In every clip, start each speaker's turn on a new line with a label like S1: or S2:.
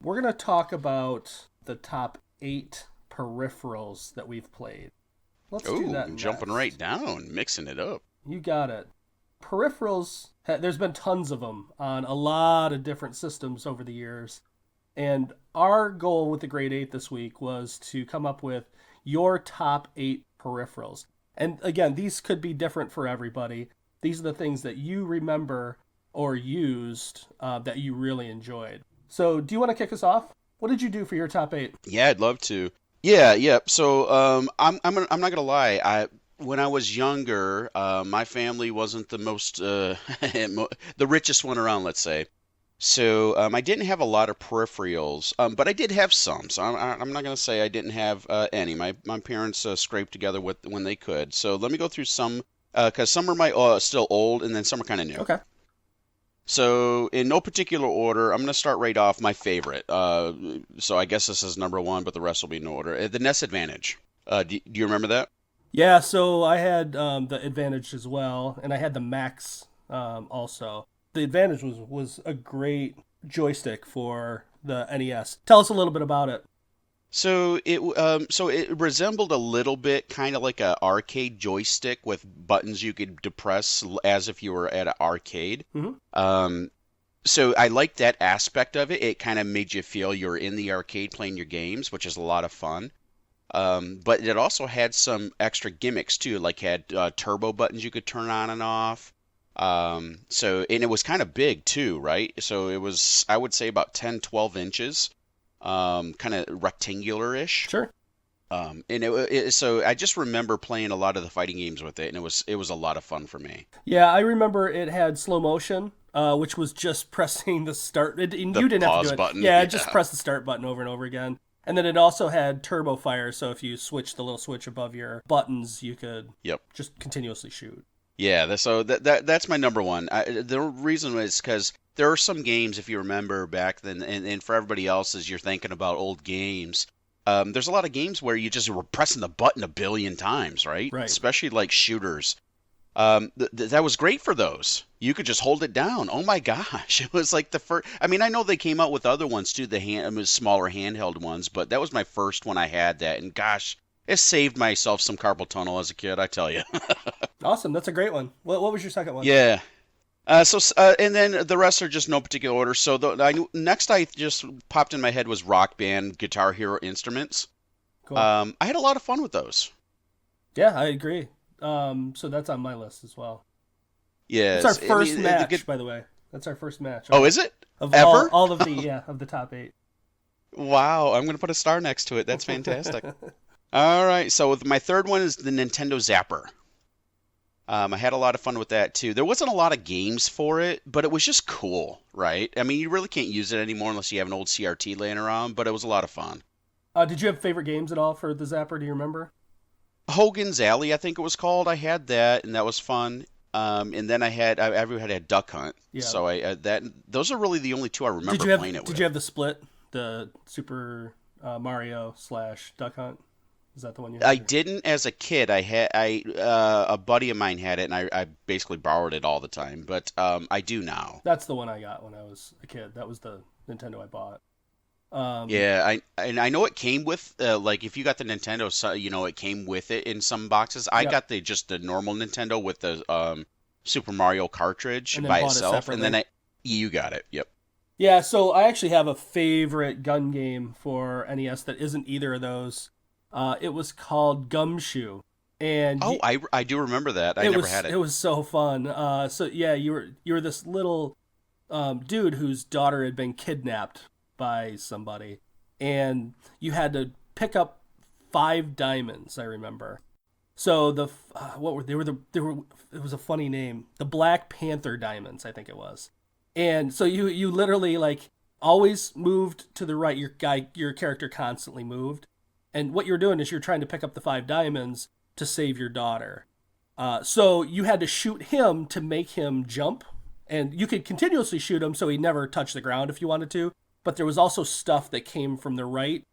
S1: We're going to talk about the top 8 peripherals that we've played. Let's do that next.
S2: Jumping right down, mixing it up.
S1: You got it. Peripherals, there's been tons of them on a lot of different systems over the years. And our goal with the Grade 8 this week was to come up with your top 8 peripherals. And again, these could be different for everybody. These are the things that you remember or used that you really enjoyed. So do you want to kick us off? What did you do for your top 8?
S2: Yeah, I'd love to. Yeah. So I'm not gonna lie. When I was younger, my family wasn't the most the richest one around, let's say. So I didn't have a lot of peripherals, but I did have some. So I'm not gonna say I didn't have any. My parents scraped together when they could. So let me go through some, because some are still old, and then some are kind of new.
S1: Okay.
S2: So in no particular order, I'm going to start right off my favorite. So I guess this is number 1, but the rest will be in order. The NES Advantage. Do you remember that?
S1: Yeah, so I had the Advantage as well, and I had the Max also. The Advantage was a great joystick for the NES. Tell us a little bit about it.
S2: So it resembled a little bit kind of like an arcade joystick with buttons you could depress as if you were at an arcade.
S1: Mm-hmm.
S2: So I liked that aspect of it. It kind of made you feel you're in the arcade playing your games, which is a lot of fun. But it also had some extra gimmicks too, like had turbo buttons you could turn on and off. And it was kind of big too, right? So it was, I would say, about 10, 12 inches. Kind of rectangular-ish.
S1: Sure.
S2: So I just remember playing a lot of the fighting games with it, and it was a lot of fun for me.
S1: Yeah, I remember it had slow motion, which was just pressing the start. You didn't have to do it.
S2: Button.
S1: Yeah, just press the start button over and over again. And then it also had turbo fire, so if you switch the little switch above your buttons, you could just continuously shoot.
S2: Yeah, that's my number 1. The reason is because there are some games, if you remember back then, and for everybody else as you're thinking about old games, there's a lot of games where you just were pressing the button a billion times, right?
S1: Right.
S2: Especially like shooters. That was great for those. You could just hold it down. Oh my gosh. It was like the first. I mean, I know they came out with other ones too, smaller handheld ones, but that was my first one I had that. And gosh, it saved myself some carpal tunnel as a kid, I tell you.
S1: Awesome. That's a great one. What was your second one?
S2: Yeah. And then the rest are just no particular order. So next I just popped in my head was Rock Band, Guitar Hero Instruments.
S1: Cool.
S2: I had a lot of fun with those.
S1: Yeah, I agree. So that's on my list as well.
S2: Yeah.
S1: It's our first match, by the way. That's our first match.
S2: Oh, is it?
S1: Of
S2: Ever?
S1: All of the top 8.
S2: Wow, I'm going to put a star next to it. That's fantastic. All right, so my third one is the Nintendo Zapper. I had a lot of fun with that too. There wasn't a lot of games for it, but it was just cool, right? I mean, you really can't use it anymore unless you have an old CRT laying around, but it was a lot of fun.
S1: Did you have favorite games at all for the Zapper? Do you remember?
S2: Hogan's Alley, I think it was called. I had that, and that was fun. And then I had Duck Hunt.
S1: Yeah.
S2: So those are really the only 2 I remember playing it with.
S1: Did you have the split, the Super Mario / Duck Hunt? Is that the one you had?
S2: I didn't as a kid. A buddy of mine had it, and I basically borrowed it all the time. But I do now.
S1: That's the one I got when I was a kid. That was the Nintendo I bought.
S2: Yeah, I know it came with like if you got the Nintendo, so, it came with it in some boxes. I got the normal Nintendo with the Super Mario cartridge by itself, and then you got it. Yep.
S1: Yeah, so I actually have a favorite gun game for NES that isn't either of those. It was called Gumshoe, and
S2: I do remember that. I never had it.
S1: It was so fun. So yeah, you were this little dude whose daughter had been kidnapped by somebody, and you had to pick up 5 diamonds. I remember. So it was a funny name, the Black Panther diamonds, I think it was. And so you literally like always moved to the right. Your character constantly moved. And what you're doing is you're trying to pick up the 5 diamonds to save your daughter. So you had to shoot him to make him jump. And you could continuously shoot him so he never touched the ground if you wanted to. But there was also stuff that came from the right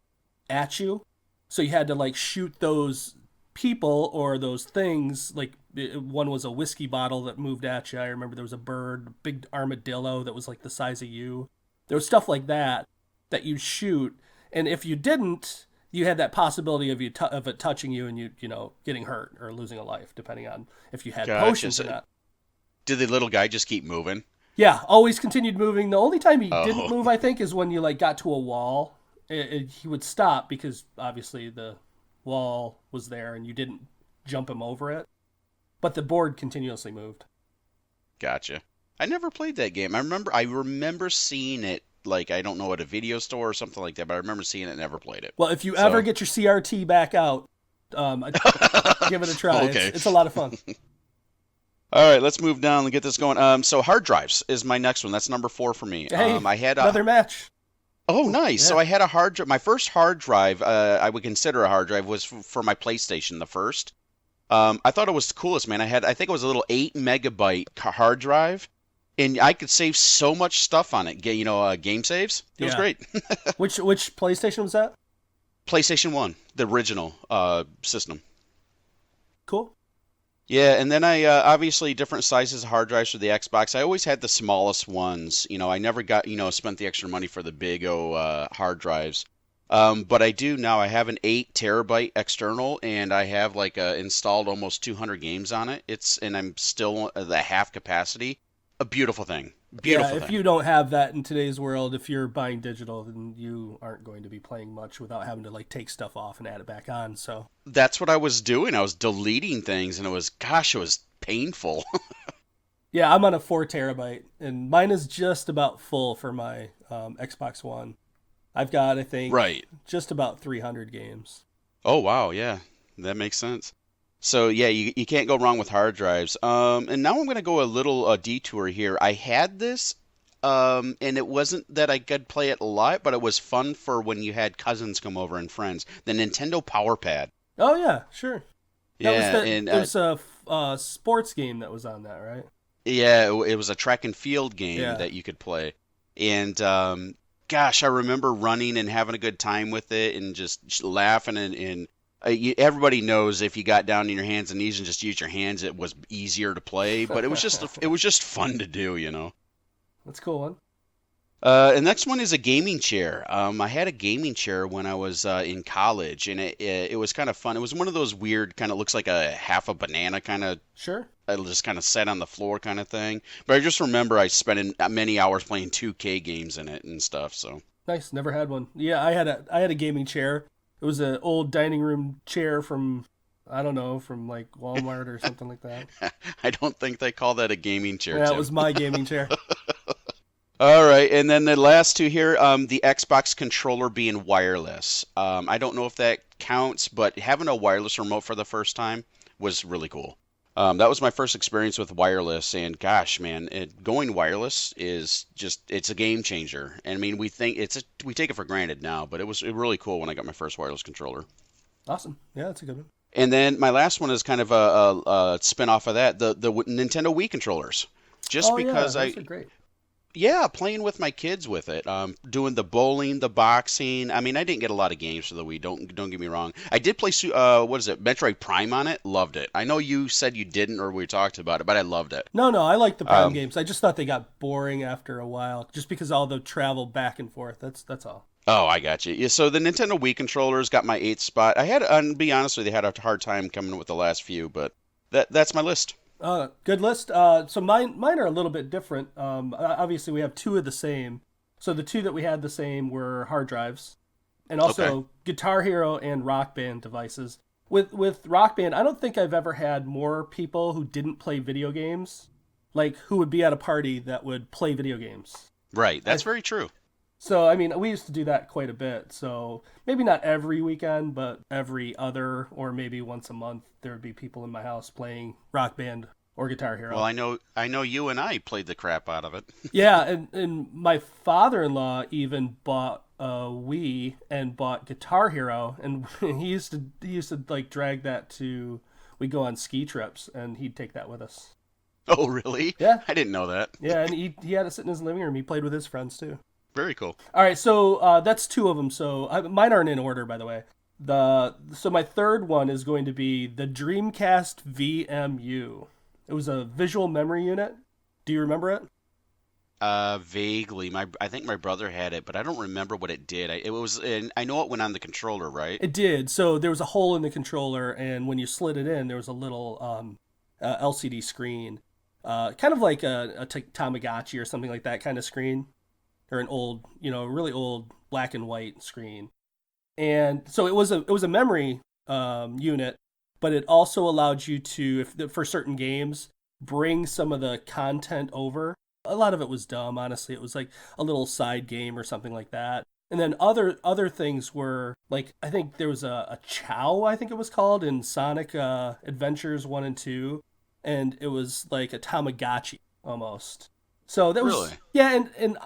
S1: at you. So you had to like shoot those people or those things. Like one was a whiskey bottle that moved at you. I remember there was a bird, big armadillo that was like the size of you. There was stuff like that. that you'd shoot, and if you didn't, you had that possibility of of it touching you and you know getting hurt or losing a life, depending on if you had
S2: Gotcha.
S1: potions or not.
S2: Did the little guy just keep moving?
S1: Yeah, always continued moving. The only time he didn't
S2: Oh,
S1: move, I think, is when you like got to a wall. He would stop because obviously the wall was there and you didn't jump him over it. But the board continuously moved.
S2: gotcha. I never played that game. I remember seeing it, like, I don't know, at a video store or something like that, but I remember seeing it and never played it.
S1: Well, if you ever
S2: So,
S1: get your CRT back out, give it a try.
S2: okay.
S1: It's a lot of fun.
S2: All right, let's move down and get this going. So hard drives is my next one. That's number 4 for me.
S1: Hey,
S2: I had
S1: another match.
S2: Oh, nice.
S1: Yeah.
S2: So I had a hard drive. My first hard drive, I would consider a hard drive, was for my PlayStation, the first. I thought it was the coolest, man. I think it was a little 8 megabyte hard drive, and I could save so much stuff on it. Game saves. It was
S1: Yeah.
S2: great.
S1: Which PlayStation was that?
S2: PlayStation 1, the original system.
S1: Cool.
S2: Yeah, and then I obviously different sizes of hard drives for the Xbox. I always had the smallest ones. I never got, spent the extra money for the big hard drives. But I do now. I have an 8 terabyte external, and I have like installed almost 200 games on it. And I'm still at the half capacity. A beautiful thing. Beautiful
S1: Yeah, if
S2: thing.
S1: you don't have that in today's world, if you're buying digital, then you aren't going to be playing much without having to like take stuff off and add it back on. So
S2: That's what I was doing. I was deleting things, and it was painful.
S1: yeah, I'm on a 4 terabyte, and mine is just about full for my Xbox One. I've got, I think,
S2: Right.
S1: just about 300 games.
S2: Oh, wow. Yeah, that makes sense. So, yeah, you can't go wrong with hard drives. And now I'm going to go a little detour here. I had this, and it wasn't that I could play it a lot, but it was fun for when you had cousins come over and friends. The Nintendo Power Pad.
S1: Oh yeah, sure. That
S2: Yeah,
S1: was
S2: and
S1: there's a sports game that was on that, right?
S2: yeah, it was a track and field game
S1: Yeah.
S2: that you could play. And gosh, I remember running and having a good time with it and just laughing and everybody knows if you got down on your hands and knees and just used your hands, it was easier to play. But it was just fun to do.
S1: That's a cool one.
S2: And next one is a gaming chair. I had a gaming chair when I was in college, and it was kind of fun. It was one of those weird kind of looks like a half a banana kind of.
S1: Sure.
S2: It'll just kind of set on the floor kind of thing. But I just remember I spent many hours playing 2K games in it and stuff. So
S1: Nice. Never had one. Yeah, I had a gaming chair. It was an old dining room chair from, I don't know, from like Walmart or something like that.
S2: I don't think they call that a gaming chair.
S1: Yeah,
S2: Tim.
S1: it was my gaming chair.
S2: All right, and then the last two here, the Xbox controller being wireless. I don't know if that counts, but having a wireless remote for the first time was really cool. That was my first experience with wireless, and gosh, man, going wireless is it's a game changer. And I mean, we take it for granted now, but it was really cool when I got my first wireless controller.
S1: Awesome. Yeah, that's a good one.
S2: And then my last one is kind of a spin-off of that, the Nintendo Wii controllers. Just
S1: Oh
S2: because
S1: yeah, those are great.
S2: yeah, playing with my kids with it, doing the bowling, the boxing. I mean, I didn't get a lot of games for the Wii. Don't get me wrong. I did play what is it, Metroid Prime on it. Loved it. I know you said you didn't, or we talked about it, but I loved it.
S1: No, I like the Prime games. I just thought they got boring after a while, just because all the travel back and forth. That's all.
S2: Oh, I got you. Yeah, so the Nintendo Wii controllers got my 8th spot. I had, to be honest with you, had a hard time coming with the last few, but that's my list.
S1: Good list. So mine are a little bit different. Obviously, we have two of the same. So the two that we had the same were hard drives, and also
S2: Okay.
S1: Guitar Hero and Rock Band devices. With Rock Band, I don't think I've ever had more people who didn't play video games, like who would be at a party that would play video games.
S2: Right, that's very true.
S1: So, I mean, we used to do that quite a bit. So maybe not every weekend, but every other, or maybe once a month, there would be people in my house playing Rock Band or Guitar Hero.
S2: Well, I know you and I played the crap out of it.
S1: Yeah, and my father-in-law even bought a Wii and bought Guitar Hero, and he used to like drag that to, we'd go on ski trips, and he'd take that with us.
S2: Oh, really?
S1: Yeah.
S2: I didn't know that.
S1: Yeah, and he had it sit in his living room. He played with his friends too.
S2: Very cool.
S1: All right, so that's two of them. So mine aren't in order, by the way. So my third one is going to be the Dreamcast VMU. It was a visual memory unit. Do you remember it?
S2: Vaguely. I think my brother had it, but I don't remember what it did. I know it went on the controller, right?
S1: It did. So there was a hole in the controller, and when you slid it in, there was a little LCD screen, kind of like a Tamagotchi or something like that kind of screen, or an old, really old black and white screen. And so it was a memory unit, but it also allowed you to, for certain games, bring some of the content over. A lot of it was dumb, honestly. It was like a little side game or something like that. And then other things were like, I think there was a Chow, I think it was called, in Sonic Adventures 1 and 2, and it was like a Tamagotchi almost. So that was
S2: Really?
S1: yeah, and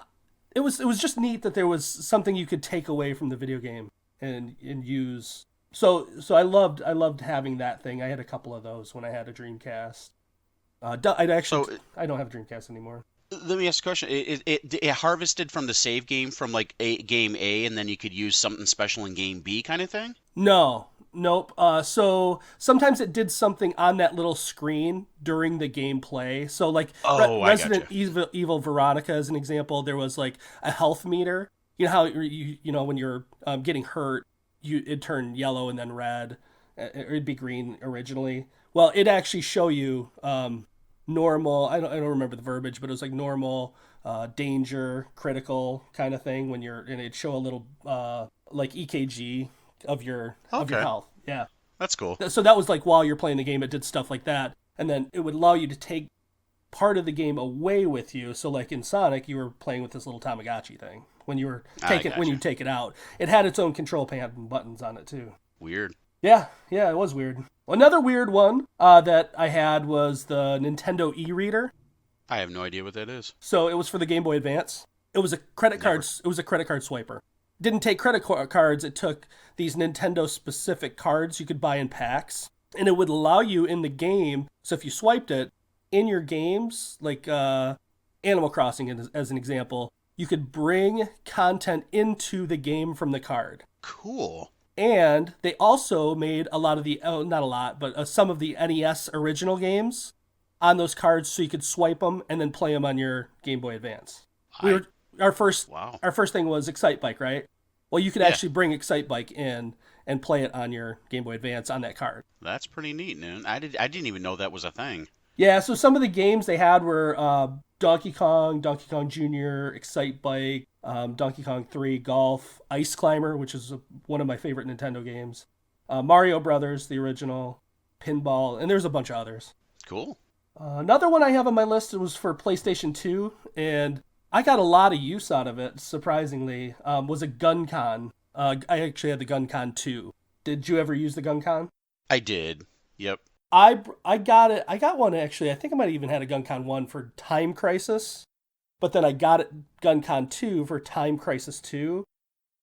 S1: it was just neat that there was something you could take away from the video game and use. So I loved having that thing. I had a couple of those when I had a Dreamcast.
S2: So
S1: I don't have a Dreamcast anymore.
S2: let me ask a question. It harvested from the save game from like game A, and then you could use something special in game B, kind of thing.
S1: No, nope. So sometimes it did something on that little screen during the gameplay. So like
S2: Oh, I
S1: Resident
S2: gotcha.
S1: Evil Veronica, as an example, there was like a health meter. You know how when you're getting hurt, it'd turn yellow and then red, or it'd be green originally. Well, it actually show you normal. I don't remember the verbiage, but it was like normal, danger, critical kind of thing when you're, and it'd show a little like EKG of your
S2: Okay,
S1: health. Yeah.
S2: that's cool.
S1: So that was like while you're playing the game, it did stuff like that, and then it would allow you to take part of the game away with you. So like in Sonic, you were playing with this little Tamagotchi thing when you were
S2: I
S1: when you
S2: gotcha.
S1: take it out. It had its own control pad and buttons on it too.
S2: Weird.
S1: Yeah, it was weird. Another weird one that I had was the Nintendo e-reader.
S2: I have no idea what that is.
S1: So it was for the Game Boy Advance. It was a credit card.
S2: Never.
S1: It was a credit card swiper. Didn't take cards. It took these Nintendo specific cards you could buy in packs, and it would allow you in the game. So if you swiped it in your games, like Animal Crossing as an example, you could bring content into the game from the card.
S2: Cool.
S1: And they also made a lot of not a lot, but some of the NES original games on those cards, so you could swipe them and then play them on your Game Boy Advance. We
S2: I
S1: were our first
S2: Wow.
S1: our first thing was Excite Bike, right? Well, you could
S2: Yeah,
S1: actually bring Excite Bike in and play it on your Game Boy Advance on that card.
S2: that's pretty neat, man. I didn't even know that was a thing.
S1: Yeah, so some of the games they had were Donkey Kong, Donkey Kong Jr., Excite Bike, Donkey Kong 3, Golf, Ice Climber, which is one of my favorite Nintendo games, Mario Brothers, the original, Pinball, and there's a bunch of others.
S2: Cool.
S1: Another one I have on my list was for PlayStation 2, and I got a lot of use out of it, surprisingly, was a Gun Con. I actually had the Gun Con 2. Did you ever use the Gun Con?
S2: I did. Yep.
S1: I got it. I got one actually. I think I might have even had a GunCon 1 for Time Crisis, but then I got it GunCon 2 for Time Crisis 2,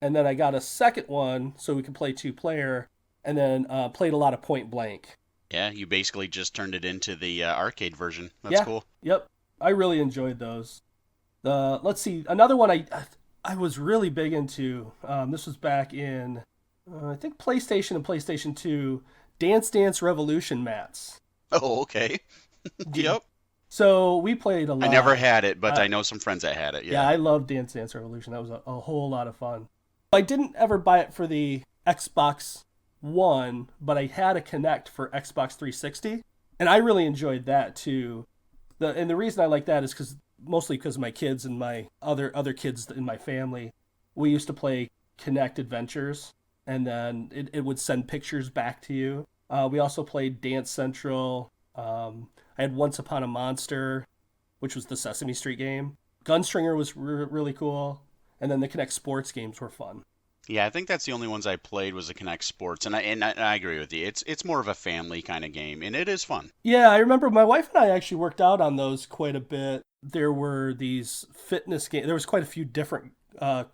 S1: and then I got a second one so we could play two player, and then played a lot of Point Blank.
S2: Yeah, you basically just turned it into the arcade version. That's
S1: Yeah,
S2: cool.
S1: yep. I really enjoyed those. Let's see, another one I was really big into. This was back in I think PlayStation and PlayStation 2. Dance Dance Revolution mats.
S2: Oh, okay.
S1: Did,
S2: Yep.
S1: so we played a
S2: I never
S1: lot.
S2: had it, but
S1: I,
S2: I know some friends that had it.
S1: Yeah,
S2: Yeah.
S1: I love Dance Dance Revolution. That was a whole lot of fun. I didn't ever buy it for the Xbox One, but I had a Kinect for Xbox 360, and I really enjoyed that too. The reason I like that is mostly because my kids and my other kids in my family, we used to play Kinect Adventures, and then it would send pictures back to you. We also played Dance Central. I had Once Upon a Monster, which was the Sesame Street game. Gunstringer was really cool, and then the Kinect Sports games were fun.
S2: Yeah, I think that's the only ones I played was the Connect Sports, and I agree with you. It's more of a family kind of game, and it is fun.
S1: Yeah, I remember my wife and I actually worked out on those quite a bit. There were these fitness games. There was quite a few different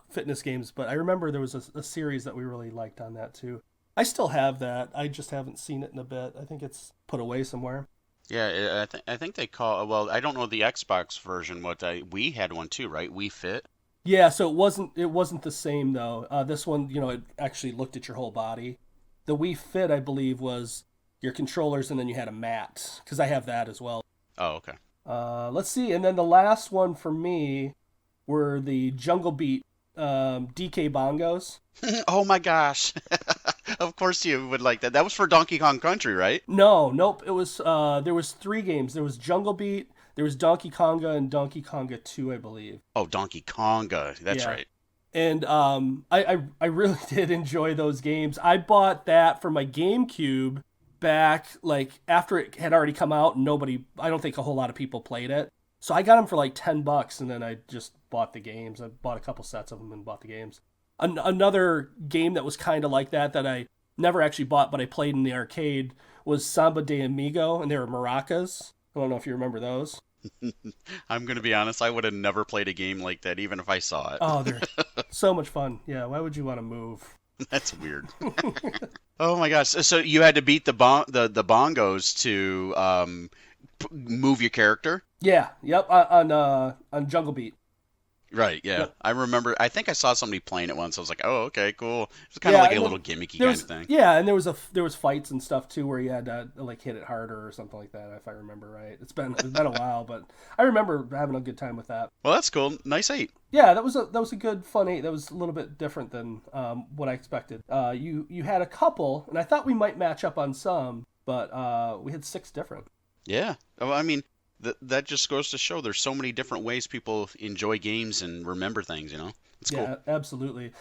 S1: fitness games, but I remember there was a series that we really liked on that too. I still have that. I just haven't seen it in a bit. I think it's put away somewhere.
S2: Yeah, I think they call well. I don't know the Xbox version. We had one too, right? We Fit.
S1: Yeah, so it wasn't the same though. This one, it actually looked at your whole body. The Wii Fit, I believe, was your controllers, and then you had a mat because I have that as well.
S2: Oh, okay.
S1: Let's see. And then the last one for me were the Jungle Beat DK bongos.
S2: Oh my gosh. Of course you would like that. That was for Donkey Kong Country, right?
S1: No, nope. It was there was 3 games. There was Jungle Beat, there was Donkey Konga, and Donkey Konga 2, I believe.
S2: Oh, Donkey Konga. That's
S1: Yeah.
S2: right.
S1: And I really did enjoy those games. I bought that for my GameCube back like after it had already come out and I don't think a whole lot of people played it. So I got them for like $10 and then I just bought the games. I bought a couple sets of them and bought the games. Another game that was kind of like that I never actually bought but I played in the arcade was Samba de Amigo, and they were maracas. I don't know if you remember those.
S2: I'm going to be honest, I would have never played a game like that even if I saw it.
S1: Oh, they're so much fun. Yeah, why would you want to move?
S2: That's weird. Oh my gosh. So you had to beat the bongos to move your character?
S1: Yeah, yep, on Jungle Beat.
S2: Right, yeah.
S1: Yep.
S2: I remember, I think I saw somebody playing it once. I was like, oh, okay, cool. It's kind of like a little gimmicky kind of thing.
S1: Yeah, and there was fights and stuff too where you had to like hit it harder or something like that, if I remember right. It's been a while, but I remember having a good time with that.
S2: Well, that's cool. Nice 8.
S1: Yeah, that was a good fun 8. That was a little bit different than what I expected. You had a couple, and I thought we might match up on some, but we had 6 different.
S2: Yeah. Well, I mean, that just goes to show there's so many different ways people enjoy games and remember things, you know? It's cool.
S1: Yeah, absolutely.